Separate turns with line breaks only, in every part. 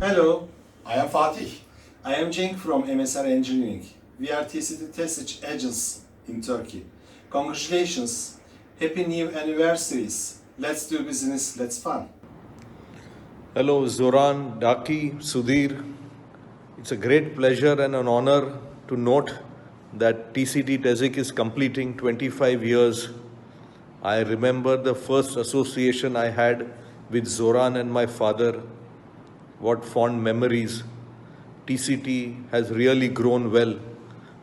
Hello,
I am Fatih.
I am Cenk from MSR Engineering. We are TCT Tesic agents in Turkey. Congratulations, happy new anniversaries. Let's do business, let's fun.
Hello, Zoran, Daki, Sudhir. It's a great pleasure and an honor to note that TCT Tesic is completing 25 years. I remember the first association I had with Zoran and my father. What fond memories. TCT has really grown well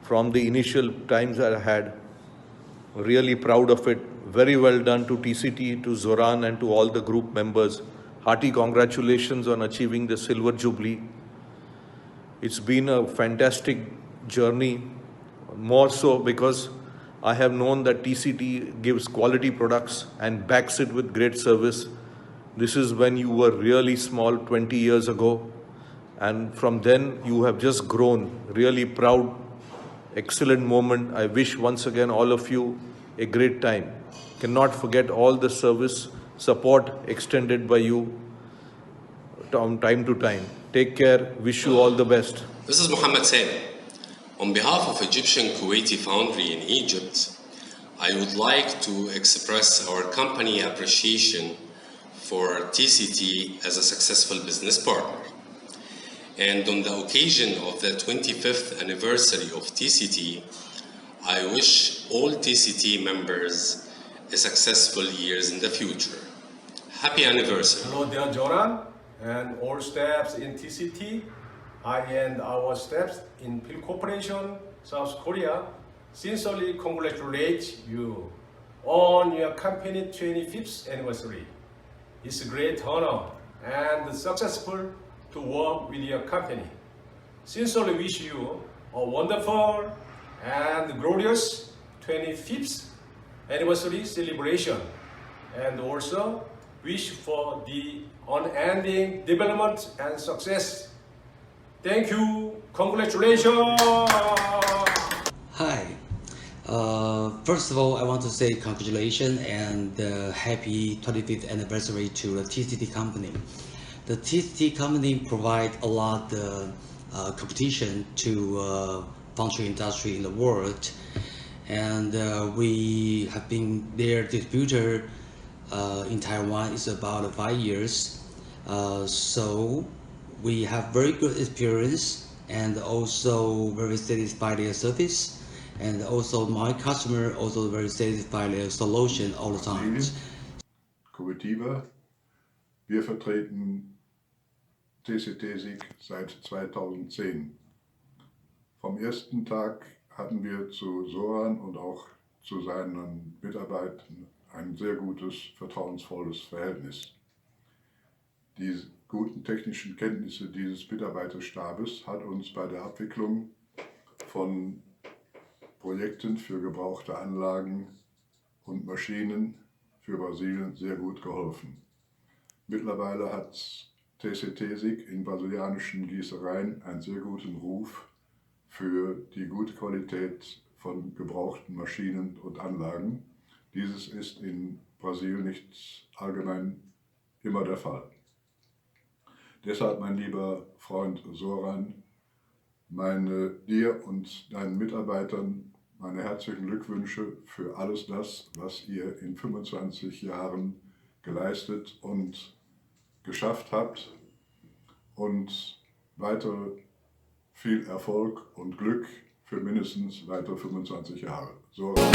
from the initial times I had. Really proud of it. Very well done to TCT, to Zoran, and to all the group members. Hearty congratulations on achieving the Silver Jubilee. It's been a fantastic journey, more so because I have known that TCT gives quality products and backs it with great service. This is when you were really small 20 years ago, and from then you have just grown. Really proud, excellent moment. I wish once again all of you a great time. Cannot forget all the service, support extended by you from time to time. Take care. Wish you all the best.
This is Mohammed Sami. On behalf of Egyptian Kuwaiti Foundry in Egypt, I would like to express our company appreciation for TCT as a successful business partner. And on the occasion of the 25th anniversary of TCT, I wish all TCT members a successful years in the future. Happy anniversary.
Hello, dear Joran and all staffs in TCT. I and our staffs in Pil Corporation, South Korea, sincerely congratulate you on your company 25th anniversary. It's a great honor and successful to work with your company. Sincerely wish you a wonderful and glorious 25th anniversary celebration, and also wish for the unending development and success. Thank you. Congratulations.
Hi. First of all, I want to say congratulations and happy 25th anniversary to the TCT company. The TCT company provide a lot of competition to foundry industry in the world, and we have been their distributor in Taiwan is about 5 years. So we have very good experience and also very satisfied their service, and also my customer also very satisfied their solution all the time.
Kuwaitiba. Wir vertreten TCT Tesic seit 2010. Vom ersten Tag hatten wir zu Zoran und auch zu seinen Mitarbeitern ein sehr gutes, vertrauensvolles Verhältnis. Die guten technischen Kenntnisse dieses Mitarbeiterstabes hat uns bei der Abwicklung von Projekten für gebrauchte Anlagen und Maschinen für Brasilien sehr gut geholfen. Mittlerweile hat TCT Tesic in brasilianischen Gießereien einen sehr guten Ruf für die gute Qualität von gebrauchten Maschinen und Anlagen. Dieses ist in Brasilien nicht allgemein immer der Fall. Deshalb, mein lieber Freund Zoran, dir und deinen Mitarbeitern meine herzlichen Glückwünsche für alles das, was ihr in 25 Jahren geleistet und geschafft habt, und weiter viel Erfolg und Glück für mindestens weitere 25 Jahre. Zoran.